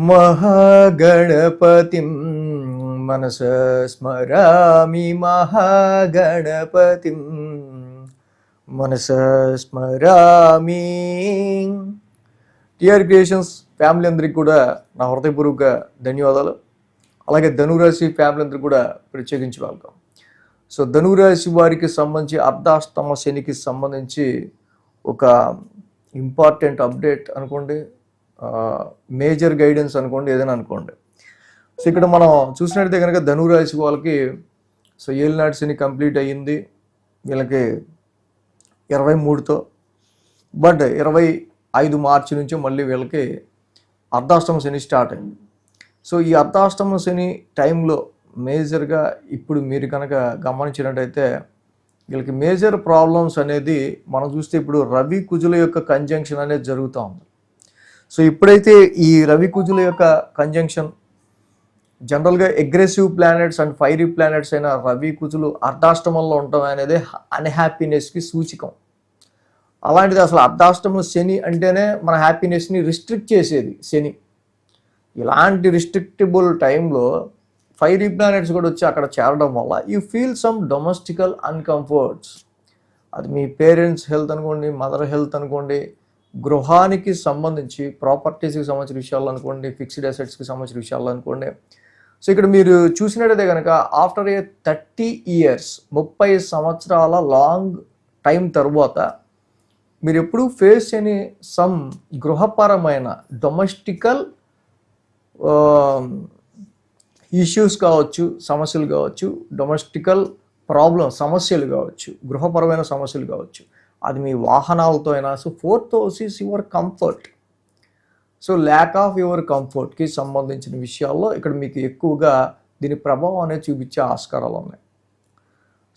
महागणपतिं मनसा स्मरामि महागणपतिं మనసా స్మరామి. TR creations family అందరికి కూడా నా హృదయపూర్వక ధన్యవాదాలు. అలాగే ధనురాశి ఫ్యామిలీ అందరికి కూడా ప్రత్యేకించి వెల్కమ్. సో ధనురాశి వారికి సంబంధించి అర్ధాష్టమ శనికి సంబంధించి ఒక ఇంపార్టెంట్ అప్డేట్ అనుకోండి, మేజర్ గైడెన్స్ అనుకోండి, ఏదైనా అనుకోండి. సో ఇక్కడ మనం చూసినట్టయితే కనుక ధనురాశి వాళ్ళకి సో ఏలినాటి శని కంప్లీట్ అయ్యింది వీళ్ళకి 23తో. బట్ 25 మార్చి నుంచి మళ్ళీ వీళ్ళకి అర్ధాష్టమ శని స్టార్ట్ అయింది. సో ఈ అర్ధాష్టమ శని టైంలో మేజర్గా ఇప్పుడు మీరు కనుక గమనించినట్టయితే వీళ్ళకి మేజర్ ప్రాబ్లమ్స్ అనేది మనం చూస్తే ఇప్పుడు రవి కుజుల యొక్క కంజంక్షన్ అనేది జరుగుతూ ఉంది. సో ఇప్పుడైతే ఈ రవి కుజుల యొక్క కంజంక్షన్ జనరల్గా aggressive planets and fiery planets అయిన రవి కుజులు అర్ధాష్టమంలో ఉండటం అనేది అన్హ్యాపీనెస్కి సూచికం. అలాంటిది అసలు అర్ధాష్టమ శని అంటేనే మన హ్యాపీనెస్ని రిస్ట్రిక్ట్ చేసేది శని. ఇలాంటి రిస్ట్రిక్టబుల్ టైంలో ఫైరీ ప్లానెట్స్ కూడా వచ్చి అక్కడ చేరడం వల్ల యూ ఫీల్ సమ్ డొమెస్టికల్ అన్కంఫర్ట్స్. అది మీ పేరెంట్స్ హెల్త్ అనుకోండి, మదర్ హెల్త్ అనుకోండి, గృహానికి సంబంధించి ప్రాపర్టీస్కి సంబంధించిన విషయాలు అనుకోండి, ఫిక్స్డ్ అసెట్స్కి సంబంధించిన విషయాలు అనుకోండి. సో ఇక్కడ మీరు చూసినట్టయితే కనుక ఆఫ్టర్ ఏ 30 years 30 సంవత్సరాల లాంగ్ టైం తర్వాత మీరు ఎప్పుడు ఫేస్ చేయని సమ్ గృహపరమైన డొమెస్టికల్ ఇష్యూస్ కావచ్చు, సమస్యలు కావచ్చు, డొమెస్టికల్ సమస్యలు కావచ్చు, గృహపరమైన సమస్యలు కావచ్చు, అది మీ వాహనాలతో అయినా. So 4th house is your comfort. So lack of your కంఫర్ట్కి సంబంధించిన విషయాల్లో ఇక్కడ మీకు ఎక్కువగా దీని ప్రభావం అనేది చూపించే ఆస్కారాలు ఉన్నాయి.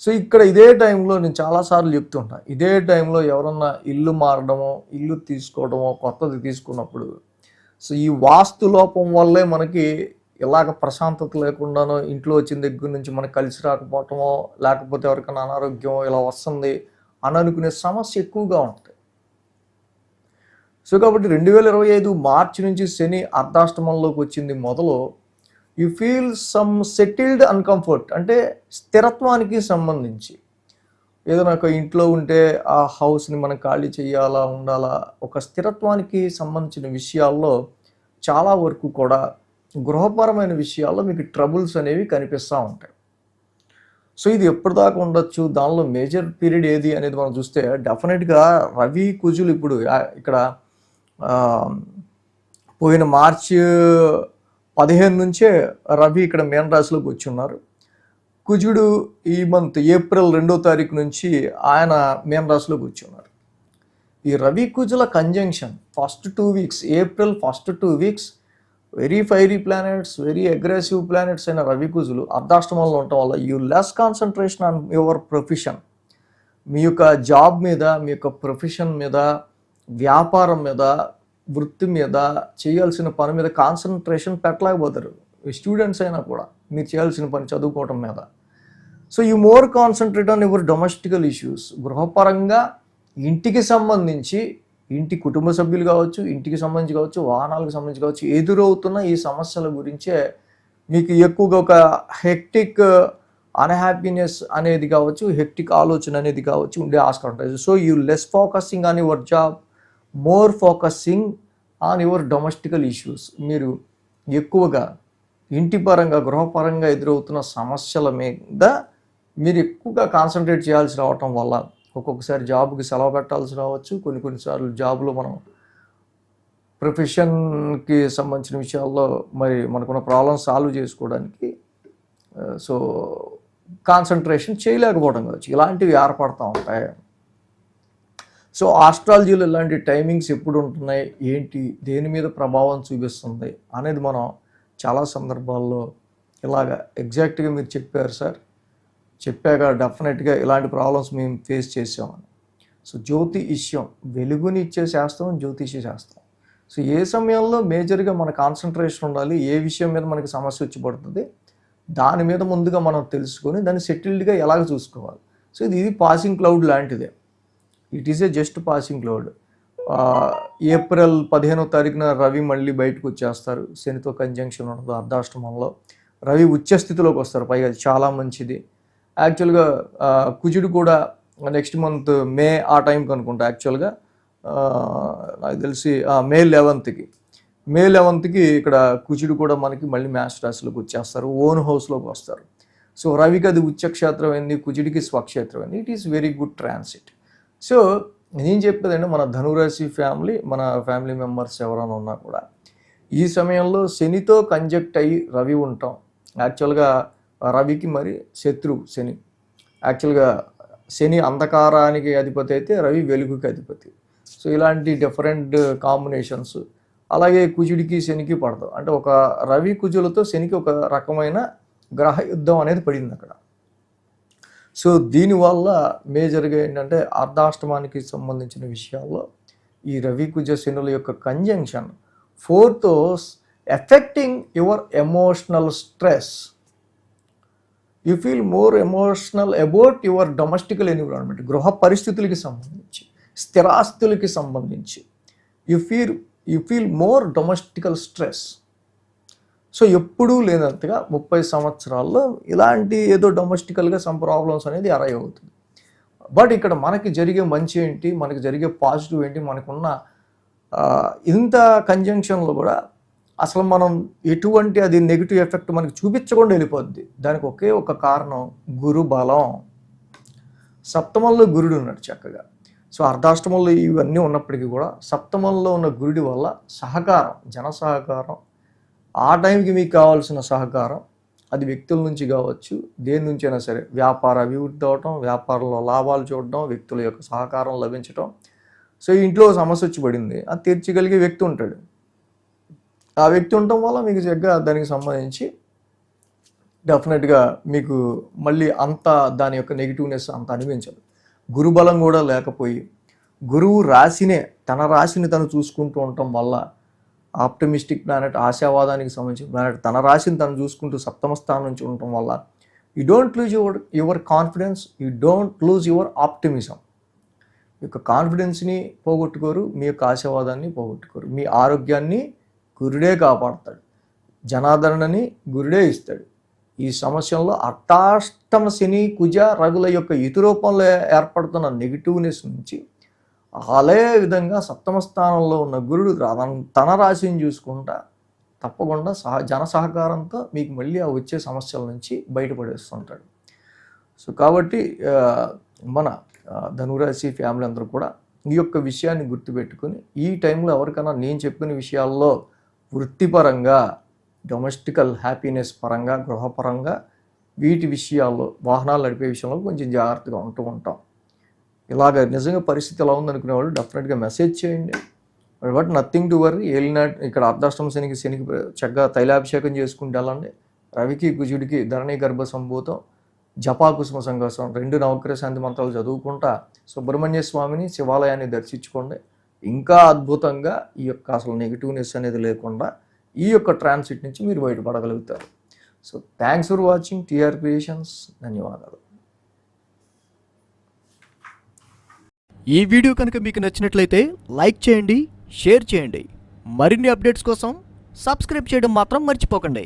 సో ఇక్కడ ఇదే టైంలో నేను చాలాసార్లు చెప్తుంటాను, ఇదే టైంలో ఎవరన్నా ఇల్లు మారడమో, ఇల్లు తీసుకోవడమో, కొత్తది తీసుకున్నప్పుడు సో ఈ వాస్తు లోపం వల్లే మనకి ఇలాగ ప్రశాంతత లేకుండానో, ఇంట్లో వచ్చిన దగ్గర నుంచి మనకు కలిసి రాకపోవటమో, లేకపోతే ఎవరికైనా అనారోగ్యం ఇలా వస్తుంది అని అనుకునే సమస్య ఎక్కువగా ఉంటుంది. సో కాబట్టి 2025 మార్చి నుంచి శని అర్ధాష్టమంలోకి వచ్చింది మొదలు you feel some settled uncomfort. అంటే స్థిరత్వానికి సంబంధించి ఏదైనా ఒక ఇంట్లో ఉంటే ఆ హౌస్ని మనం ఖాళీ చేయాలా, ఉండాలా, ఒక స్థిరత్వానికి సంబంధించిన విషయాల్లో చాలా వరకు కూడా గృహపరమైన విషయాల్లో మీకు ట్రబుల్స్ అనేవి కనిపిస్తూ ఉంటాయి. సో ఇది ఎప్పటిదాకా ఉండొచ్చు, దానిలో మేజర్ పీరియడ్ ఏది అనేది మనం చూస్తే డెఫినెట్గా రవి కుజులు ఇప్పుడు ఇక్కడ పోయిన మార్చి 15 నుంచే రవి ఇక్కడ మీన రాశిలోకి వచ్చి ఉన్నారు. కుజుడు ఈ మంత్ ఏప్రిల్ 2వ తారీఖు నుంచి ఆయన మీన రాశిలోకి వచ్చి ఉన్నారు. ఈ రవి కుజుల conjunction first 2 weeks, April first 2 weeks very fiery planets, very aggressive planets అయిన రవి కుజులు అర్ధాష్టమంలో ఉండటం వల్ల you less concentration on your profession. మీ యొక్క జాబ్ మీద, మీ యొక్క ప్రొఫెషన్ మీద, వ్యాపారం మీద, వృత్తి మీద, చేయాల్సిన పని మీద కాన్సన్ట్రేషన్ పెట్టలేకపోతారు. స్టూడెంట్స్ అయినా కూడా మీరు చేయాల్సిన పని చదువుకోవటం మీద. So you more concentrate on your domestical issues. గృహపరంగా ఇంటికి సంబంధించి, ఇంటి కుటుంబ సభ్యులు కావచ్చు, ఇంటికి సంబంధించి కావచ్చు, వాహనాలకు సంబంధించి కావచ్చు, ఎదురవుతున్న ఈ సమస్యల గురించే మీకు ఎక్కువగా ఒక హెక్టిక్ అన్హ్యాపీనెస్ అనేది కావచ్చు, హెక్టిక్ ఆలోచన అనేది కావచ్చు ఉండే ఆస్కారం ఉంటుంది. So you less focusing on your job, more focusing on your domestical issues. మీరు ఎక్కువగా ఇంటి పరంగా, గృహపరంగా ఎదురవుతున్న సమస్యల మీద మీరు ఎక్కువగా కాన్సన్ట్రేట్ చేయాల్సి రావటం వల్ల ఒక్కొక్కసారి జాబ్కి సెలవు పెట్టాల్సి రావచ్చు. కొన్నిసార్లు జాబ్లో మనం ప్రొఫెషన్కి సంబంధించిన విషయాల్లో మరి మనకున్న ప్రాబ్లమ్స్ సాల్వ్ చేసుకోవడానికి సో కాన్సన్ట్రేషన్ చేయలేకపోవడం కావచ్చు, ఇలాంటివి ఏర్పడుతూ ఉంటాయి. సో ఆస్ట్రాలజీలో ఇలాంటి టైమింగ్స్ ఎప్పుడు ఉంటున్నాయి, ఏంటి, దేని మీద ప్రభావం చూపిస్తుంది అనేది మనం చాలా సందర్భాల్లో ఇలాగ ఎగ్జాక్ట్గా మీరు చెప్పారు సార్, చెప్పాక డెఫినెట్గా ఇలాంటి ప్రాబ్లమ్స్ మేము ఫేస్ చేసామని. సో జ్యోతిష్యం వెలుగుని ఇచ్చే శాస్త్రం జ్యోతిష్య శాస్త్రం. సో ఏ సమయంలో మేజర్గా మన కాన్సన్ట్రేషన్ ఉండాలి, ఏ విషయం మీద మనకి సమస్య వచ్చి పడుతుంది, దాని మీద ముందుగా మనం తెలుసుకొని దాన్ని సెటిల్డ్గా ఎలాగ చూసుకోవాలి. సో ఇది పాసింగ్ క్లౌడ్ లాంటిదే. It is a just passing cloud. April 15వ తారీఖున రవి మళ్ళీ బయటకు వచ్చేస్తారు. శనితో కంజంక్షన్ ఉండదు అర్ధాష్టమంలో. రవి ఉచ్చ స్థితిలోకి వస్తారు. పైగా అది చాలా మంచిది. యాక్చువల్గా కుజుడు కూడా నెక్స్ట్ మంత్ మే ఆ టైంకి అనుకుంటా. యాక్చువల్గా నాకు తెలిసి మే 11కి ఇక్కడ కుజుడు కూడా మనకి మళ్ళీ మేష రాశిలోకి వచ్చేస్తారు. ఓన్ హౌస్లోకి వస్తారు. సో రవికి అది ఉచ్చక్షేత్రం అయింది, కుజుడికి స్వక్షేత్రం అయింది. It is very good transit. So నేను చెప్పేదంటే మన ధనురాశి ఫ్యామిలీ, మన ఫ్యామిలీ మెంబర్స్ ఎవరైనా ఉన్నా కూడా ఈ సమయంలో శనితో కంజక్ట్ అయ్యి రవి ఉంటాం. యాక్చువల్గా రవికి మరి శత్రువు శని. యాక్చువల్గా శని అంధకారానికి అధిపతి అయితే రవి వెలుగుకి అధిపతి. సో ఇలాంటి డిఫరెంట్ కాంబినేషన్స్ అలాగే కుజుడికి శనికి పడతాం. అంటే ఒక రవి కుజులతో శనికి ఒక రకమైన గ్రహ యుద్ధం అనేది పడింది అక్కడ. సో దీనివల్ల మేజర్గా ఏంటంటే అర్ధాష్టమానికి సంబంధించిన విషయాల్లో ఈ రవి కుజ శనుల యొక్క conjunction 4th house affecting your emotional stress. You feel more emotional about your domestical environment. గృహ పరిస్థితులకి సంబంధించి, స్థిరాస్తులకి సంబంధించి you feel more domestical stress. So ఎప్పుడూ లేనంతగా 30 సంవత్సరాల్లో ఇలాంటి ఏదో డొమెస్టికల్గా సమ్ ప్రాబ్లమ్స్ అనేది అరైవ్ అవుతుంది. బట్ ఇక్కడ మనకి జరిగే మంచి ఏంటి, మనకి జరిగే పాజిటివ్ ఏంటి, మనకున్న ఇంత కంజంక్షన్లో కూడా అసలు మనం ఎటువంటి అది నెగిటివ్ ఎఫెక్ట్ మనకి చూపించకుండా వెళ్ళిపోద్ది. దానికి ఒకే ఒక కారణం గురు బలం. సప్తమంలో గురుడు ఉన్నాడు చక్కగా. సో అర్ధాష్టమంలో ఇవన్నీ ఉన్నప్పటికీ కూడా సప్తమంలో ఉన్న గురుడి వల్ల సహకారం, జన సహకారం, ఆ టైంకి మీకు కావాల్సిన సహకారం, అది వ్యక్తుల నుంచి కావచ్చు, దేని నుంచి అయినా సరే, వ్యాపార అభివృద్ధి అవటం, వ్యాపారంలో లాభాలు చూడటం, వ్యక్తుల యొక్క సహకారం లభించటం. సో ఇంట్లో సమస్య వచ్చి పడింది, అది తీర్చగలిగే వ్యక్తి ఉంటాడు. ఆ వ్యక్తి ఉండటం వల్ల మీకు చక్కగా దానికి సంబంధించి డెఫినెట్గా మీకు మళ్ళీ అంత దాని యొక్క నెగిటివ్నెస్ అంత అనిపించదు. గురుబలం కూడా లేకపోయి గురువు తన రాశిని తను చూసుకుంటూ ఉండటం వల్ల ఆప్టమిస్టిక్ ప్లానెట్, ఆశావాదానికి సంబంధించిన ప్లానెట్ తన రాశిని తను చూసుకుంటూ సప్తమ స్థానం నుంచి ఉండటం వల్ల you don't lose your confidence, you don't lose your optimism. మీ యొక్క కాన్ఫిడెన్స్ని పోగొట్టుకోరు, మీ యొక్క ఆశావాదాన్ని పోగొట్టుకోరు. మీ ఆరోగ్యాన్ని గురుడే కాపాడతాడు, జనాదరణని గురుడే ఇస్తాడు. ఈ సమస్యల్లో అర్ధాష్టమ శని కుజ రగుల యొక్క ఇతు రూపంలో ఏర్పడుతున్న నెగిటివ్నెస్ నుంచి అదే విధంగా సప్తమ స్థానంలో ఉన్న గురుడు తన రాశిని చూసుకుంటా తప్పకుండా జన సహకారంతో మీకు మళ్ళీ ఆ వచ్చే సమస్యల నుంచి బయటపడేస్తుంటాడు. సో కాబట్టి మన ధనురాశి ఫ్యామిలీ అందరూ కూడా ఈ యొక్క విషయాన్ని గుర్తుపెట్టుకుని ఈ టైంలో ఎవరికైనా నేను చెప్పిన విషయాల్లో వృత్తిపరంగా, డొమెస్టికల్ హ్యాపీనెస్ పరంగా, గృహపరంగా వీటి విషయాల్లో, వాహనాలు నడిపే విషయంలో కొంచెం జాగ్రత్తగా ఉంటూ ఉంటాం. ఇలాగ నిజంగా పరిస్థితి ఎలా ఉందనుకునే వాళ్ళు డెఫినెట్గా మెసేజ్ చేయండి. But nothing to worry. ఇక్కడ అర్ధాష్టమ శనికి చక్కగా తైలాభిషేకం చేసుకుంటూ వెళ్ళండి. రవికి కుజుడికి ధరణి గర్భ సంభూతం, జపాకుసుమ సంఘర్షం 2 నవగ్రహ శాంతి మంత్రాలు చదువుకుంటా సుబ్రహ్మణ్య స్వామిని, శివాలయాన్ని దర్శించుకోండి. ఇంకా అద్భుతంగా ఈ యొక్క అసలు నెగిటివ్నెస్ అనేది లేకుండా ఈ యొక్క ట్రాన్సిట్ నుంచి మీరు బయటపడగలుగుతారు. So thanks for watching TR creations. ధన్యవాదాలు. ఈ వీడియో కనుక మీకు నచ్చినట్లయితే లైక్ చేయండి, షేర్ చేయండి. మరిన్ని అప్డేట్స్ కోసం సబ్స్క్రైబ్ చేయడం మాత్రం మర్చిపోకండి.